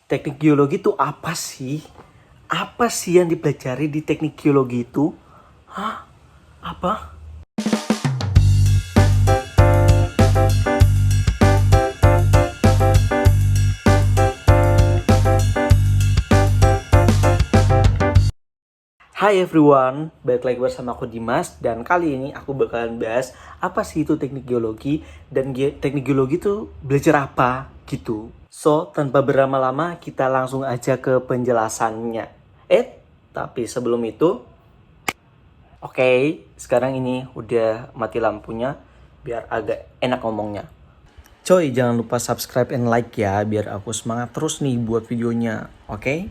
Teknik geologi itu apa sih? Apa sih yang dipelajari di teknik geologi itu? Hah? Apa? Hai everyone, balik lagi bersama aku Dimas. Dan kali ini aku bakalan bahas apa sih itu teknik geologi dan teknik geologi itu belajar apa gitu. So, tanpa berlama-lama kita langsung aja ke penjelasannya. Tapi sebelum itu, oke, sekarang ini udah mati lampunya biar agak enak ngomongnya. Coy, jangan lupa subscribe and like ya biar aku semangat terus nih buat videonya, oke?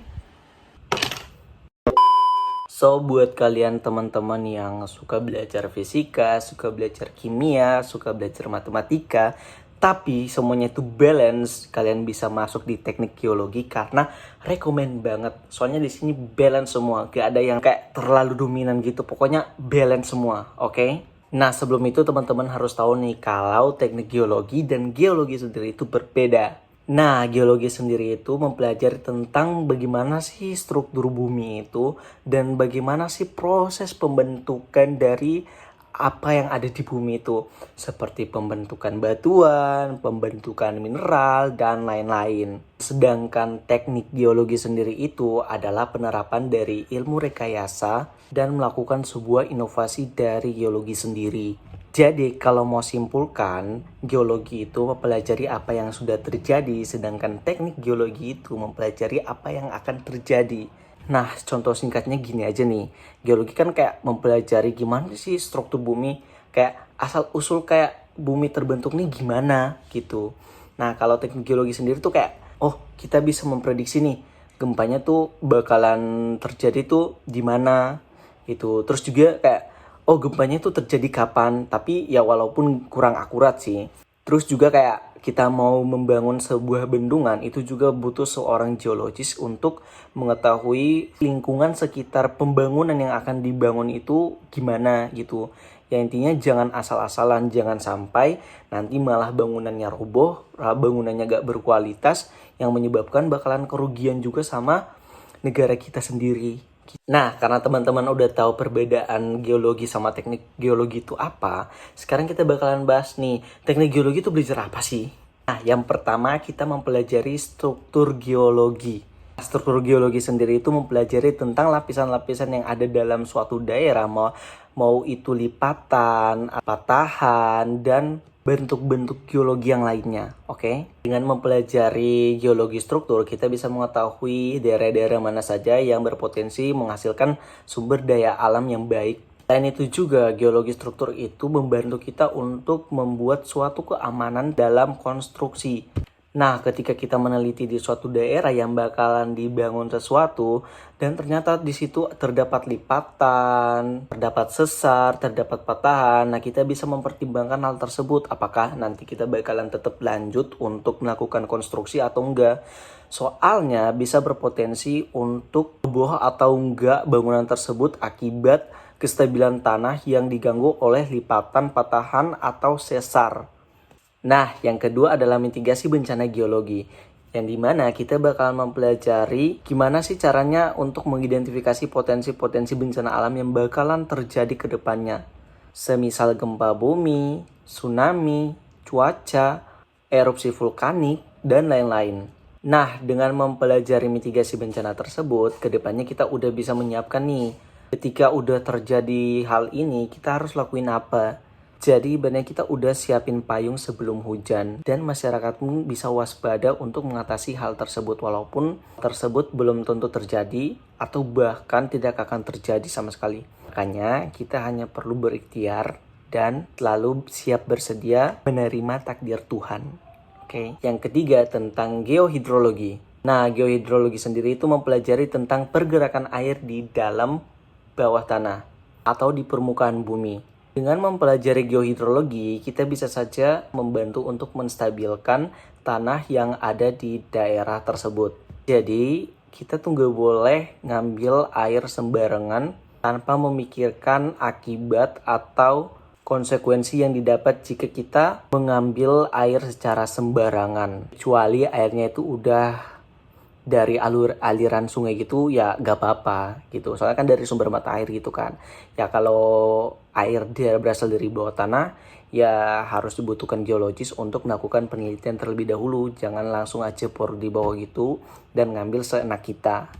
So, buat kalian teman-teman yang suka belajar fisika, suka belajar kimia, suka belajar matematika, tapi semuanya itu balance, kalian bisa masuk di teknik geologi karena rekomen banget. Soalnya di sini balance semua, gak ada yang kayak terlalu dominan gitu. Pokoknya balance semua, oke? Nah, sebelum itu teman-teman harus tahu nih kalau teknik geologi dan geologi sendiri itu berbeda. Nah, geologi sendiri itu mempelajari tentang bagaimana sih struktur bumi itu dan bagaimana sih proses pembentukan dari apa yang ada di bumi itu. Seperti pembentukan batuan, pembentukan mineral, dan lain-lain. Sedangkan teknik geologi sendiri itu adalah penerapan dari ilmu rekayasa dan melakukan sebuah inovasi dari geologi sendiri. Jadi kalau mau simpulkan, geologi itu mempelajari apa yang sudah terjadi, sedangkan teknik geologi itu mempelajari apa yang akan terjadi. Nah, contoh singkatnya gini aja nih. Geologi kan kayak mempelajari gimana sih struktur bumi, kayak asal-usul kayak bumi terbentuk nih gimana gitu. Nah, kalau teknik geologi sendiri tuh kayak, oh kita bisa memprediksi nih, gempanya tuh bakalan terjadi tuh di mana gitu. Terus juga kayak oh gempanya itu terjadi kapan, tapi ya walaupun kurang akurat sih. Terus juga kayak kita mau membangun sebuah bendungan itu juga butuh seorang geologis untuk mengetahui lingkungan sekitar pembangunan yang akan dibangun itu gimana gitu. Ya intinya jangan asal-asalan, jangan sampai nanti malah bangunannya roboh, bangunannya gak berkualitas yang menyebabkan bakalan kerugian juga sama negara kita sendiri. Nah, karena teman-teman udah tahu perbedaan geologi sama teknik geologi itu apa, sekarang kita bakalan bahas nih, teknik geologi itu belajar apa sih? Nah, yang pertama kita mempelajari struktur geologi. Struktur geologi sendiri itu mempelajari tentang lapisan-lapisan yang ada dalam suatu daerah, mau itu lipatan, patahan, dan bentuk-bentuk geologi yang lainnya, oke? Dengan mempelajari geologi struktur, kita bisa mengetahui daerah-daerah mana saja yang berpotensi menghasilkan sumber daya alam yang baik. Selain itu juga, geologi struktur itu membantu kita untuk membuat suatu keamanan dalam konstruksi. Nah, ketika kita meneliti di suatu daerah yang bakalan dibangun sesuatu, dan ternyata di situ terdapat lipatan, terdapat sesar, terdapat patahan, nah kita bisa mempertimbangkan hal tersebut. Apakah nanti kita bakalan tetap lanjut untuk melakukan konstruksi atau enggak? Soalnya bisa berpotensi untuk roboh atau enggak bangunan tersebut akibat kestabilan tanah yang diganggu oleh lipatan, patahan, atau sesar. Nah, yang kedua adalah mitigasi bencana geologi, yang dimana kita bakal mempelajari gimana sih caranya untuk mengidentifikasi potensi-potensi bencana alam yang bakalan terjadi ke depannya. Semisal gempa bumi, tsunami, cuaca, erupsi vulkanik, dan lain-lain. Nah, dengan mempelajari mitigasi bencana tersebut, ke depannya kita udah bisa menyiapkan nih. Ketika udah terjadi hal ini, kita harus lakuin apa? Jadi ibaratnya kita udah siapin payung sebelum hujan dan masyarakat pun bisa waspada untuk mengatasi hal tersebut walaupun tersebut belum tentu terjadi atau bahkan tidak akan terjadi sama sekali. Makanya kita hanya perlu berikhtiar dan selalu siap bersedia menerima takdir Tuhan. Oke. Yang ketiga tentang geohidrologi. Nah, geohidrologi sendiri itu mempelajari tentang pergerakan air di dalam bawah tanah atau di permukaan bumi. Dengan mempelajari geohidrologi, kita bisa saja membantu untuk menstabilkan tanah yang ada di daerah tersebut. Jadi, kita tuh nggak boleh ngambil air sembarangan tanpa memikirkan akibat atau konsekuensi yang didapat jika kita mengambil air secara sembarangan. Kecuali airnya itu udah dari aliran sungai gitu ya gak apa-apa gitu. Soalnya kan dari sumber mata air gitu kan. Ya kalau air dia berasal dari bawah tanah ya harus dibutuhkan geologis untuk melakukan penelitian terlebih dahulu. Jangan langsung aja bor di bawah gitu dan ngambil seenak kita.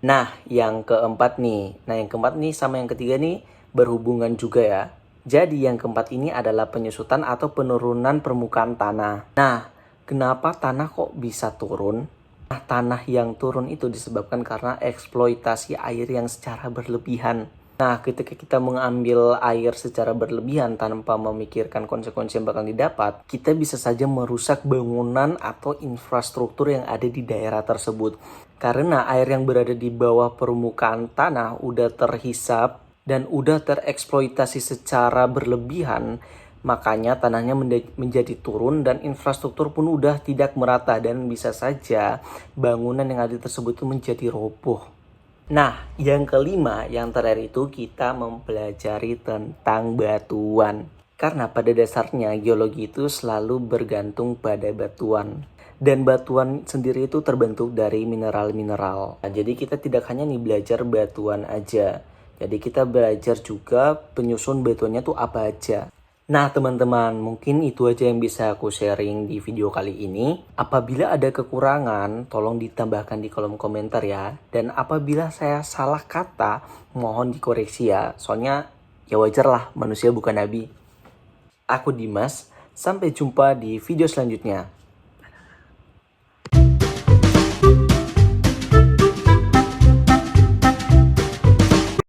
Nah, yang keempat nih. Nah, yang keempat nih sama yang ketiga nih berhubungan juga ya. Jadi yang keempat ini adalah penyusutan atau penurunan permukaan tanah. Nah, kenapa tanah kok bisa turun? Nah, tanah yang turun itu disebabkan karena eksploitasi air yang secara berlebihan. Nah, ketika kita mengambil air secara berlebihan tanpa memikirkan konsekuensi yang bakal didapat, kita bisa saja merusak bangunan atau infrastruktur yang ada di daerah tersebut. Karena air yang berada di bawah permukaan tanah udah terhisap dan udah tereksploitasi secara berlebihan, makanya tanahnya menjadi turun dan infrastruktur pun udah tidak merata dan bisa saja bangunan yang ada tersebut itu menjadi roboh. Nah, yang kelima, yang terakhir itu kita mempelajari tentang batuan. Karena pada dasarnya geologi itu selalu bergantung pada batuan. Dan batuan sendiri itu terbentuk dari mineral-mineral. Nah, jadi kita tidak hanya nih belajar batuan aja. Jadi kita belajar juga penyusun batuannya tuh apa aja. Nah teman-teman, mungkin itu aja yang bisa aku sharing di video kali ini. Apabila ada kekurangan, tolong ditambahkan di kolom komentar ya. Dan apabila saya salah kata, mohon dikoreksi ya. Soalnya ya wajar lah, manusia bukan nabi. Aku Dimas, sampai jumpa di video selanjutnya.